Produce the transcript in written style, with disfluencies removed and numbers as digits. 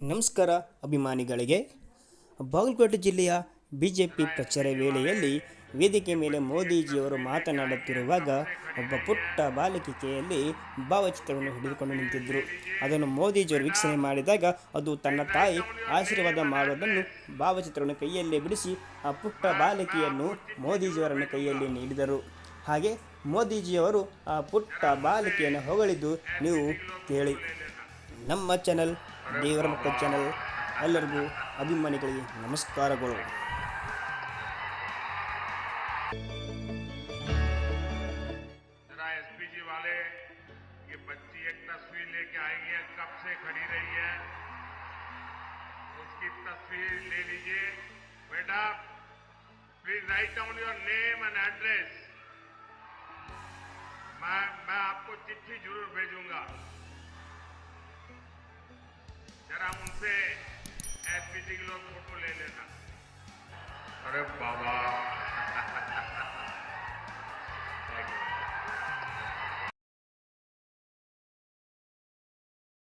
ನಮಸ್ಕಾರ ಅಭಿಮಾನಿಗಳಿಗೆ. ಬಾಗಲಕೋಟೆ ಜಿಲ್ಲೆಯ ಬಿಜೆಪಿ ಪ್ರಚಾರ ವೇಳೆಯಲ್ಲಿ ವೇದಿಕೆ ಮೇಲೆ ಮೋದಿಜಿಯವರು ಮಾತನಾಡುತ್ತಿರುವಾಗ ಒಬ್ಬ ಪುಟ್ಟ ಬಾಲಕಿಕೆಯಲ್ಲಿ ಭಾವಚಿತ್ರವನ್ನು ಹಿಡಿದುಕೊಂಡು ನಿಂತಿದ್ದರು. ಅದನ್ನು ಮೋದಿಜಿಯವರು ವೀಕ್ಷಣೆ ಮಾಡಿದಾಗ ಅದು ತನ್ನ ತಾಯಿ ಆಶೀರ್ವಾದ ಮಾಡುವುದನ್ನು ಭಾವಚಿತ್ರವನ್ನು ಕೈಯಲ್ಲೇ ಬಿಡಿಸಿ ಆ ಪುಟ್ಟ ಬಾಲಕಿಯನ್ನು ಮೋದಿಜಿಯವರನ್ನು ಕೈಯಲ್ಲಿ ನೀಡಿದರು. ಹಾಗೆ ಮೋದಿಜಿಯವರು ಆ ಪುಟ್ಟ ಬಾಲಕಿಯನ್ನು ಹೊಗಳಿದ್ದು ನೀವು ಕೇಳಿ. ನಮ್ಮ ಚಾನಲ್ ದೇವರ ಮಕ್ಕಳ ಚಾನಲ್ ಎಲ್ಲರಿಗೂ ಅಭಿಮಾನಿಗಳಿಗೆ ನಮಸ್ಕಾರಗಳು. जरा एसपीजी वाले ये बच्ची एक तस्वीर लेके आई है, कब से खड़ी रही है, उसकी तस्वीर ले लीजिए. बेटा please write down your name and address. मैं आपको चिट्ठी जरूर भेजूंगा. जरा उनसे एसपीजी के लोग फोटो ले लेना. अरे बाबा